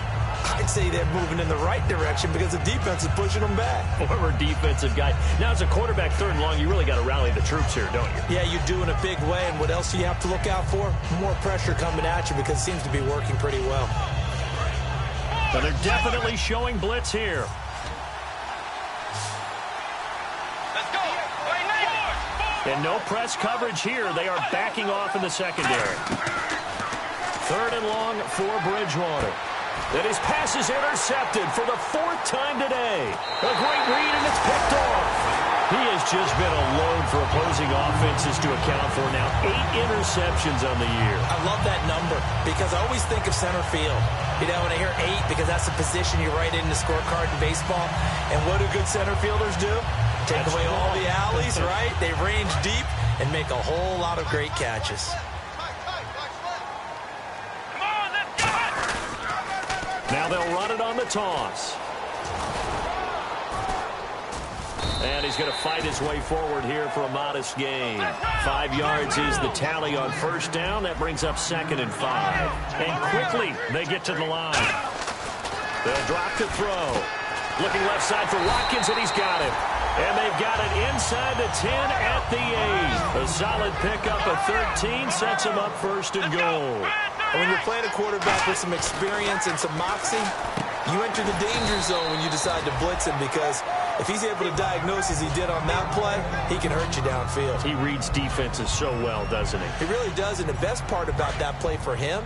I'd say they're moving in the right direction because the defense is pushing them back. Former defensive guy. Now, as a quarterback 3rd and long, you really got to rally the troops here, don't you? Yeah, you do in a big way. And what else do you have to look out for? More pressure coming at you because it seems to be working pretty well. But they're definitely showing blitz here. Let's go. And no press coverage here. They are backing off in the secondary. 3rd and long for Bridgewater. And his pass is intercepted for the 4th time today. A great read, and it's picked off. He has just been a load for opposing offenses to account for now. 8 interceptions on the year. I love that number because I always think of center field. You know, when I hear 8, because that's the position you write in the scorecard in baseball. And what do good center fielders do? Take away all the alleys, right? They range deep and make a whole lot of great catches. Now they'll run it on the toss. And he's going to fight his way forward here for a modest gain. 5 yards is the tally on 1st down. That brings up 2nd and 5. And quickly they get to the line. They'll drop to throw. Looking left side for Watkins, and he's got it. And they've got it inside the 10 at the 8. A solid pickup of 13 sets him up 1st and goal. And when you're playing a quarterback with some experience and some moxie, you enter the danger zone when you decide to blitz him because if he's able to diagnose as he did on that play, he can hurt you downfield. He reads defenses so well, doesn't he? He really does, and the best part about that play for him,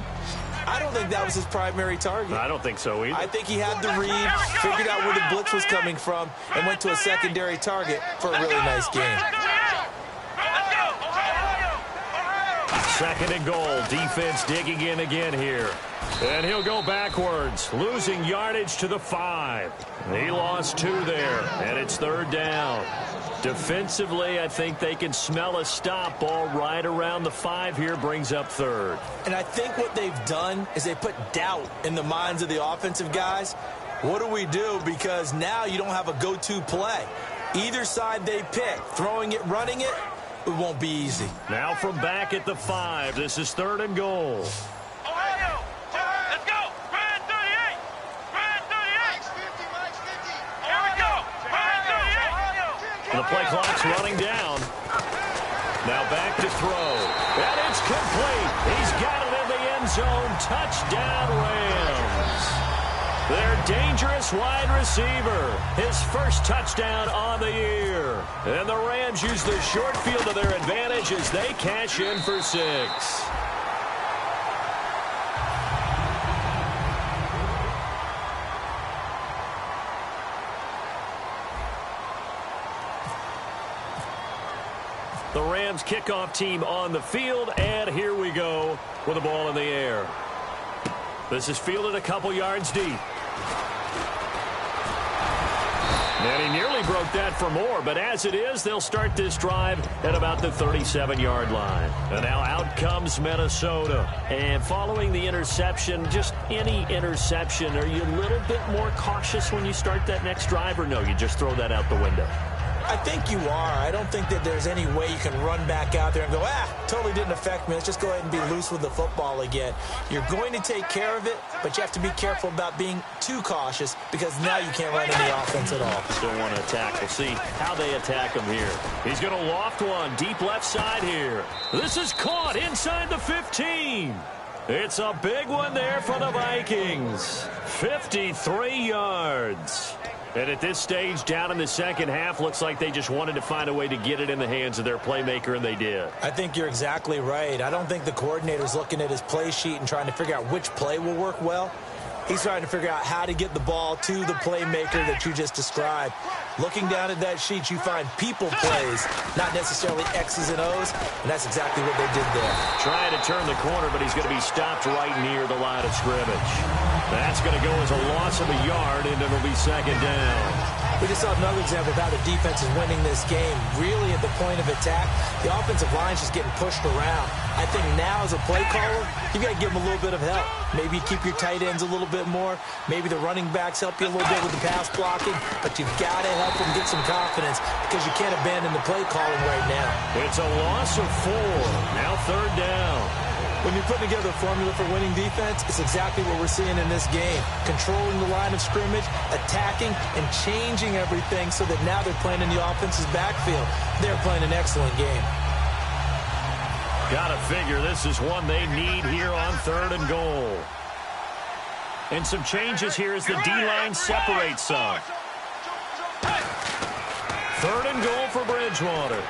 I don't think that was his primary target. I don't think so either. I think he had the read, figured out where the blitz was coming from, and went to a secondary target for a really nice game. 2nd and goal. Defense digging in again here. And he'll go backwards, losing yardage to the 5. He lost 2 there, and it's 3rd down. Defensively, I think they can smell a stop. Ball right around the 5 here brings up 3rd. And I think what they've done is they put doubt in the minds of the offensive guys. What do we do? Because now you don't have a go-to play. Either side they pick, throwing it, running it, it won't be easy. Now from back at the 5, this is 3rd and goal. Ohio, let's go. Red 38. Red 38. Here we go. Red 38. The play clock's running down. Now back to throw. And it's complete. He's got it in the end zone. Touchdown, Rams. Their dangerous wide receiver. His 1st touchdown on the year. And the Rams use the short field to their advantage as they cash in for 6. The Rams kickoff team on the field, and here we go with the ball in the air. This is fielded a couple yards deep. And he nearly broke that for more, but as it is, they'll start this drive at about the 37-yard line. And now out comes Minnesota. And following the interception, just any interception, are you a little bit more cautious when you start that next drive, or no, you just throw that out the window? I think you are. I don't think that there's any way you can run back out there and go, totally didn't affect me. Let's just go ahead and be loose with the football again. You're going to take care of it, but you have to be careful about being too cautious because now you can't run any offense at all. Still want to attack. We'll see how they attack him here. He's going to loft one deep left side here. This is caught inside the 15. It's a big one there for the Vikings. 53 yards. And at this stage, down in the second half, looks like they just wanted to find a way to get it in the hands of their playmaker, and they did. I think you're exactly right. I don't think the coordinator's looking at his play sheet and trying to figure out which play will work well. He's trying to figure out how to get the ball to the playmaker that you just described. Looking down at that sheet, you find people plays, not necessarily X's and O's, and that's exactly what they did there. Trying to turn the corner, but he's going to be stopped right near the line of scrimmage. That's going to go as a loss of a yard, and it'll be second down. We just saw another example of how the defense is winning this game. Really at the point of attack, the offensive line's just getting pushed around. I think now as a play caller, you got to give them a little bit of help. Maybe keep your tight ends a little bit more. Maybe the running backs help you a little bit with the pass blocking. But you've got to help them get some confidence because you can't abandon the play calling right now. It's a loss of 4. Now third down. When you're putting together a formula for winning defense, it's exactly what we're seeing in this game. Controlling the line of scrimmage, attacking, and changing everything so that now they're playing in the offense's backfield. They're playing an excellent game. Gotta figure this is one they need here on third and goal. And some changes here as the D-line separates some. Third and goal for Bridgewater.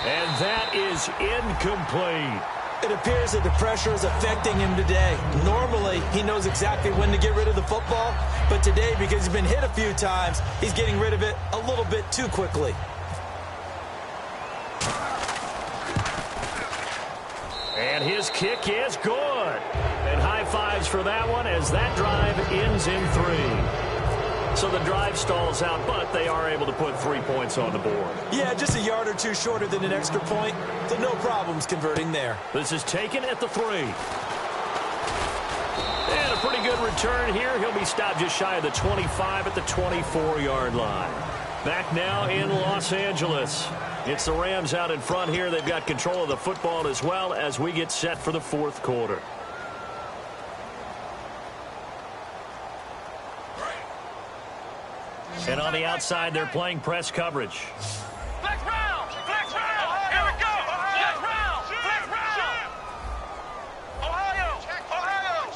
And that is incomplete. It appears that the pressure is affecting him today. Normally, he knows exactly when to get rid of the football, but today, because he's been hit a few times, he's getting rid of it a little bit too quickly. And his kick is good. And high fives for that one as that drive ends in 3. So the drive stalls out, but they are able to put 3 points on the board. Yeah, just a yard or two shorter than an extra point, so no problems converting there. This is taken at the 3. And a pretty good return here. He'll be stopped just shy of the 25 at the 24-yard line. Back now in Los Angeles. It's the Rams out in front here. They've got control of the football as well as we get set for the fourth quarter. And on the outside, they're playing press coverage. Flex round! Flex round! Here we go! Flex round! Flex round! Ohio! Ohio!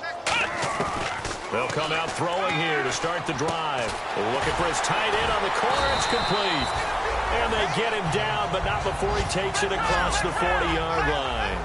They'll come out throwing here to start the drive. Looking for his tight end on the corner. It's complete. And they get him down, but not before he takes it across the 40-yard line.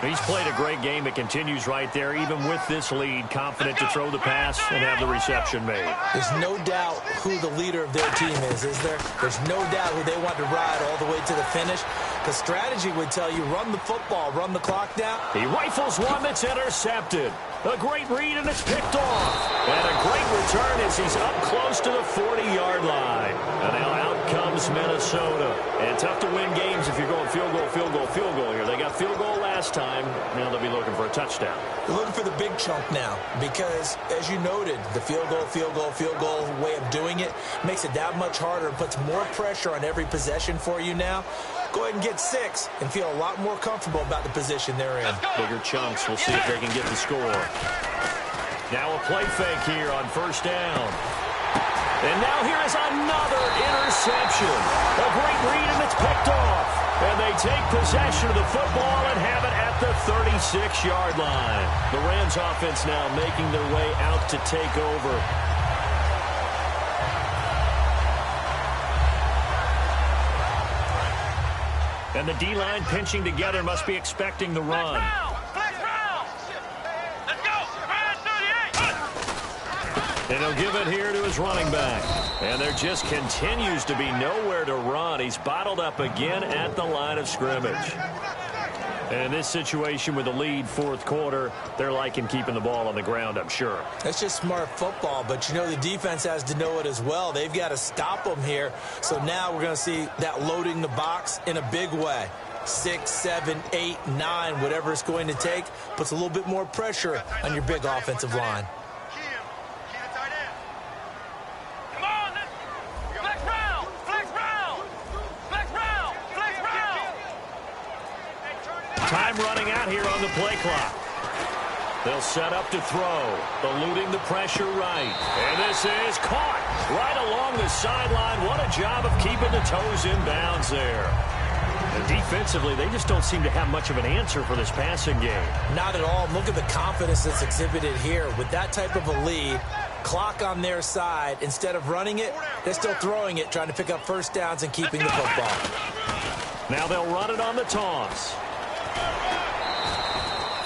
He's played a great game. It continues right there, even with this lead, confident to throw the pass and have the reception made. There's no doubt who the leader of their team is there? There's no doubt who they want to ride all the way to the finish. The strategy would tell you, run the football, run the clock down. He rifles one that's intercepted. A great read, and it's picked off. And a great return as he's up close to the 40-yard line. And now out comes Minnesota. And tough to win games if you're going field goal, field goal, field goal here. They got field goal last time. Now they'll be looking for a touchdown. They're looking for the big chunk now because, as you noted, the field goal way of doing it makes it that much harder and puts more pressure on every possession for you now. Go ahead and get 6 and feel a lot more comfortable about the position they're in. Bigger chunks. We'll see if they can get the score. Now a play fake here on first down. And now here is another interception. A great read, and it's picked off. And they take possession of the football and have it at the 36-yard line. The Rams offense now making their way out to take over. And the D-line pinching together must be expecting the run. Flex round! Let's go! And he'll give it here to his running back. And there just continues to be nowhere to run. He's bottled up again at the line of scrimmage. And in this situation with the lead fourth quarter, they're liking keeping the ball on the ground, I'm sure. That's just smart football, but you know the defense has to know it as well. They've got to stop them here. So now we're going to see that loading the box in a big way. 6, 7, 8, 9, whatever it's going to take, puts a little bit more pressure on your big offensive line. Time running out here on the play clock. They'll set up to throw. Eluding the pressure right. And this is caught right along the sideline. What a job of keeping the toes in bounds there. And defensively, they just don't seem to have much of an answer for this passing game. Not at all. Look at the confidence that's exhibited here. With that type of a lead, clock on their side, instead of running it, they're still throwing it, trying to pick up first downs and keeping the football. Now they'll run it on the toss.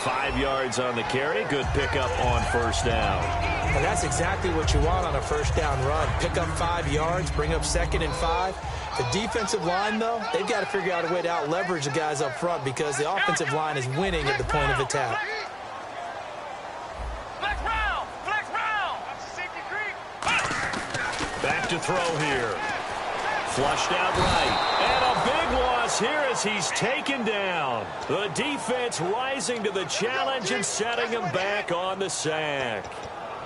5 yards on the carry. Good pickup on first down. And that's exactly what you want on a first down run. Pick up 5 yards, bring up 2nd and 5. The defensive line, though, they've got to figure out a way to out-leverage the guys up front because the offensive line is winning at the point of attack. Back to throw here. Flushed out right. And a big loss here as he's taken down. The defense rising to the challenge and setting him back on the sack.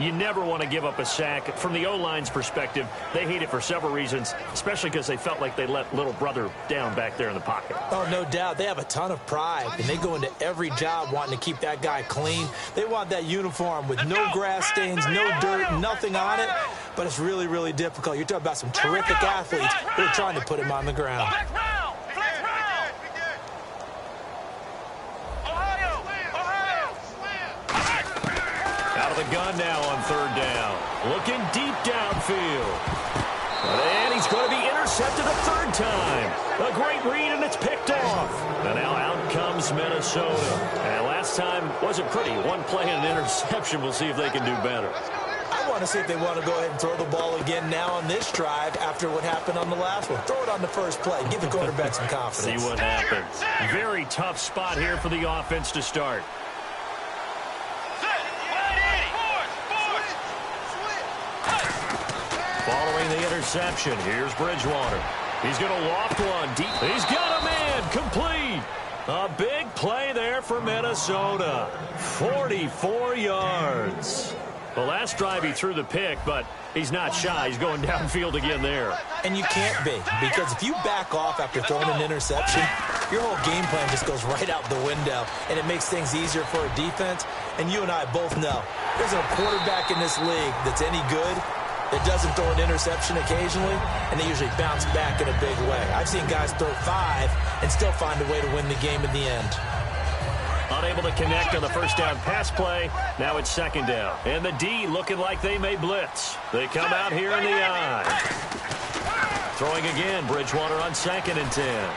You never want to give up a sack. From the O-line's perspective, they hate it for several reasons, especially because they felt like they let little brother down back there in the pocket. Oh, no doubt. They have a ton of pride, and they go into every job wanting to keep that guy clean. They want that uniform with no grass stains, no dirt, nothing on it, but it's really, really difficult. You're talking about some terrific athletes who are trying to put him on the ground. The gun now on third down. Looking deep downfield. And he's going to be intercepted a third time. A great read, and it's picked off. And now out comes Minnesota. And last time wasn't pretty. One play and an interception. We'll see if they can do better. I want to see if they want to go ahead and throw the ball again now on this drive after what happened on the last one. Throw it on the first play. Give the quarterback some confidence. See what happens. Very tough spot here for the offense to start. Following the interception, here's Bridgewater. He's going to loft one deep. He's got a man complete. A big play there for Minnesota. 44 yards. The last drive he threw the pick, but he's not shy. He's going downfield again there. And you can't be, because if you back off after throwing an interception, your whole game plan just goes right out the window, and it makes things easier for a defense. And you and I both know there's a quarterback in this league that's any good that doesn't throw an interception occasionally, and they usually bounce back in a big way. I've seen guys throw 5 and still find a way to win the game in the end. Unable to connect on the first down pass play. Now it's second down. And the D looking like they may blitz. They come out here in the I. Throwing again, Bridgewater on 2nd and 10.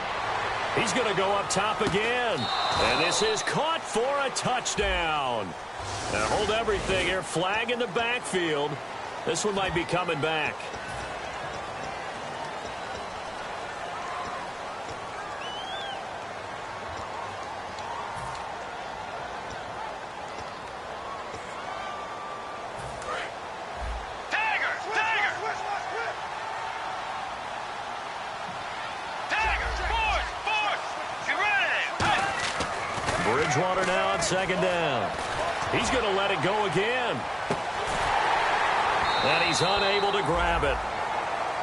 He's going to go up top again. And this is caught for a touchdown. Now hold everything here. Flag in the backfield. This one might be coming back. Bridgewater now on 2nd down. He's going to let it go again. And he's unable to grab it.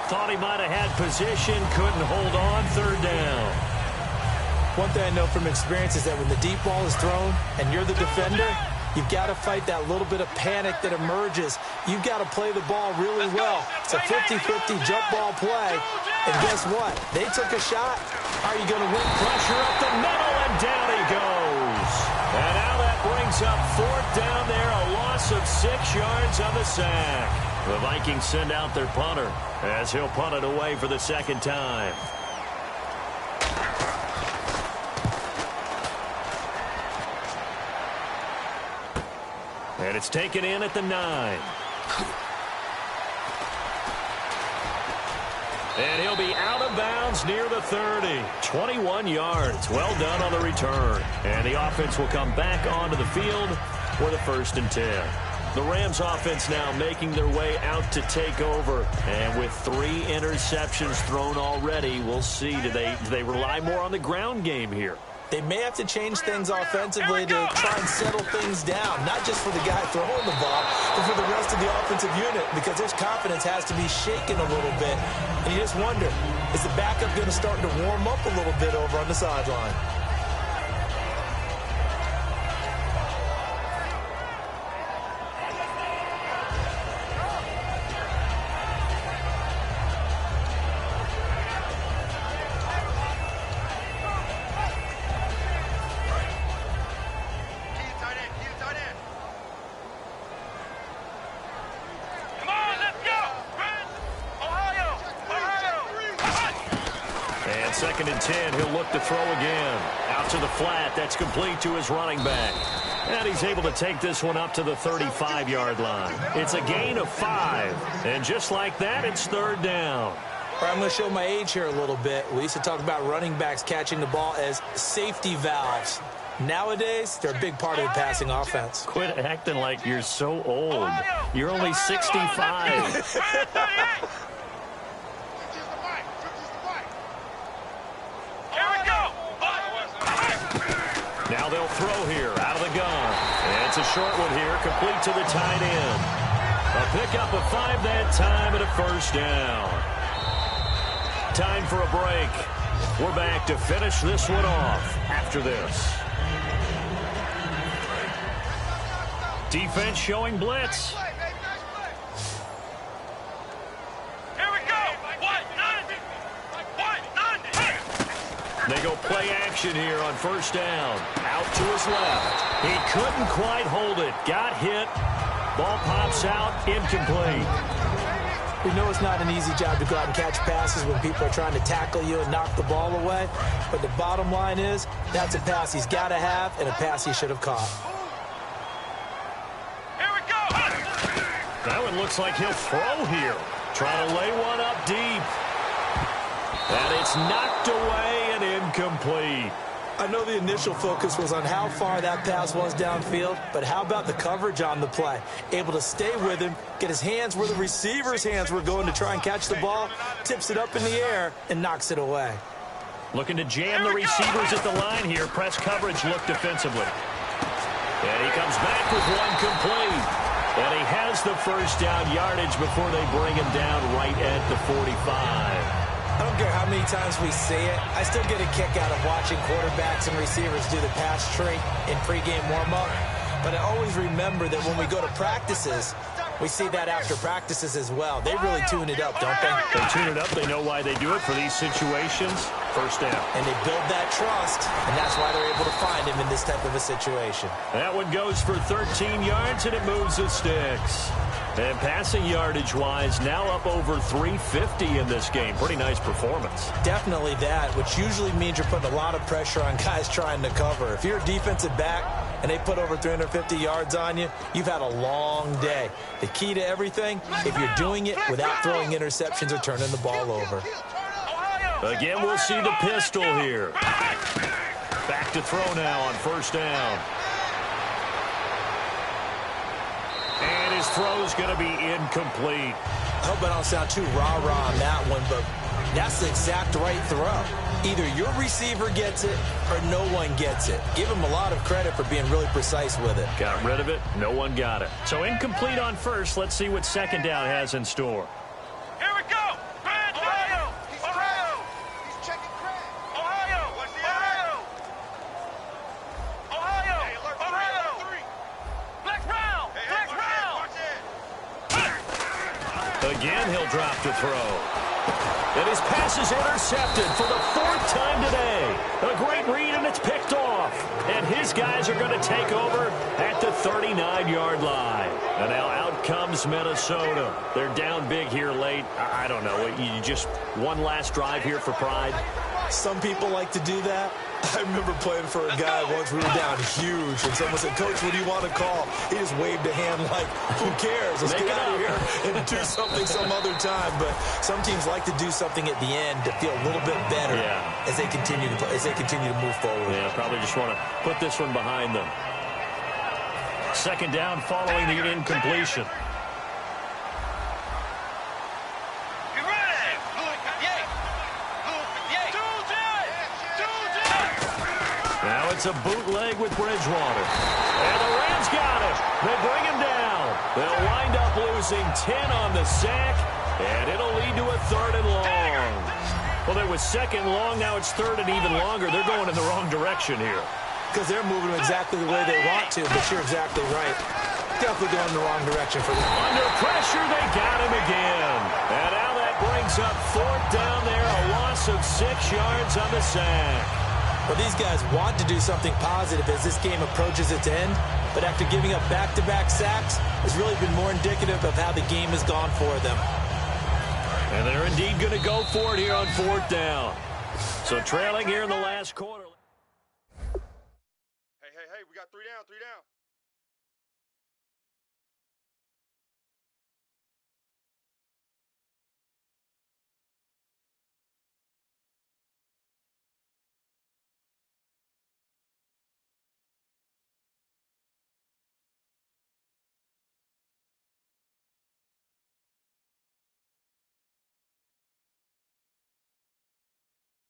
Thought he might have had position, couldn't hold on, 3rd down. One thing I know from experience is that when the deep ball is thrown and you're the defender, you've got to fight that little bit of panic that emerges. You've got to play the ball really well. It's a 50-50 jump ball play. And guess what? They took a shot. Are you going to win? Pressure up the middle, and down he goes. And now that brings up 4th down there, a loss of 6 yards on the sack. The Vikings send out their punter as he'll punt it away for the 2nd time. And it's taken in at the 9. And he'll be out of bounds near the 30. 21 yards. Well done on the return. And the offense will come back onto the field for the 1st and 10. The Rams offense now making their way out to take over. And with 3 interceptions thrown already, we'll see. Do they rely more on the ground game here? They may have to change things offensively to try and settle things down, not just for the guy throwing the ball, but for the rest of the offensive unit, because his confidence has to be shaken a little bit. And you just wonder, is the backup going to start to warm up a little bit over on the sideline? Second and 10, he'll look to throw again. Out to the flat, that's complete to his running back. And he's able to take this one up to the 35-yard line. It's a gain of 5. And just like that, it's 3rd down. All right, I'm going to show my age here a little bit. We used to talk about running backs catching the ball as safety valves. Nowadays, they're a big part of the passing offense. Quit acting like you're so old. You're only 65. Now they'll throw here out of the gun. And it's a short one here, complete to the tight end. A pickup of 5 that time and a 1st down. Time for a break. We're back to finish this one off after this. Defense showing blitz. They go play action here on 1st down. Out to his left. He couldn't quite hold it. Got hit. Ball pops out. Incomplete. We know it's not an easy job to go out and catch passes when people are trying to tackle you and knock the ball away. But the bottom line is, that's a pass he's got to have and a pass he should have caught. Here we go. That one looks like he'll throw here. Trying to lay one up deep. And it's knocked away and incomplete. I know the initial focus was on how far that pass was downfield, but how about the coverage on the play? Able to stay with him, get his hands where the receiver's hands were going to try and catch the ball, tips it up in the air, and knocks it away. Looking to jam the receivers at the line here. Press coverage look defensively. And he comes back with one complete. And he has the 1st down yardage before they bring him down right at the 45. I don't care how many times we see it. I still get a kick out of watching quarterbacks and receivers do the pass tree in pregame warm-up. But I always remember that when we go to practices, we see that after practices as well. They really tune it up, don't they? They tune it up. They know why they do it for these situations. 1st down. And they build that trust, and that's why they're able to find him in this type of a situation. That one goes for 13 yards, and it moves the sticks. And passing yardage-wise, now up over 350 in this game. Pretty nice performance. Definitely that, which usually means you're putting a lot of pressure on guys trying to cover. If you're a defensive back and they put over 350 yards on you, you've had a long day. The key to everything, if you're doing it without throwing interceptions or turning the ball over. Again, we'll see the pistol here. Back to throw now on 1st down. And his throw's going to be incomplete. I hope I don't sound too rah-rah on that one, but that's the exact right throw. Either your receiver gets it or no one gets it. Give him a lot of credit for being really precise with it. Got rid of it. No one got it. So incomplete on 1st. Let's see what 2nd down has in store. Here we go. Ohio. Ohio. He's checking Craig. Ohio. Ohio. Ohio. Ohio. Black round. Black round. Again, he'll drop to throw. And his pass is intercepted for the 4th time today. A great read, and it's picked off. And his guys are going to take over at the 39-yard line. And now out comes Minnesota. They're down big here late. I don't know. You just one last drive here for pride. Some people like to do that. I remember playing for a guy once. We were down huge, and someone said, "Coach, what do you want to call?" He just waved a hand like, "Who cares? Let's get out of here and do something some other time." But some teams like to do something at the end to feel a little bit better as they continue to move forward. Yeah, probably just want to put this one behind them. 2nd down following the incompletion. Now it's a bootleg with Bridgewater. And the Rams got him. They bring him down. They'll wind up losing 10 on the sack, and it'll lead to a 3rd and long. Well, there was 2nd long. Now it's 3rd and even longer. They're going in the wrong direction here. Because they're moving exactly the way they want to, but you're exactly right. Definitely going in the wrong direction for them. Under pressure, they got him again. And now that brings up 4th down there, a loss of 6 yards on the sack. Well, these guys want to do something positive as this game approaches its end, but after giving up back-to-back sacks, it's really been more indicative of how the game has gone for them. And they're indeed going to go for it here on 4th down. So trailing here in the last quarter. Hey, we got 3 down.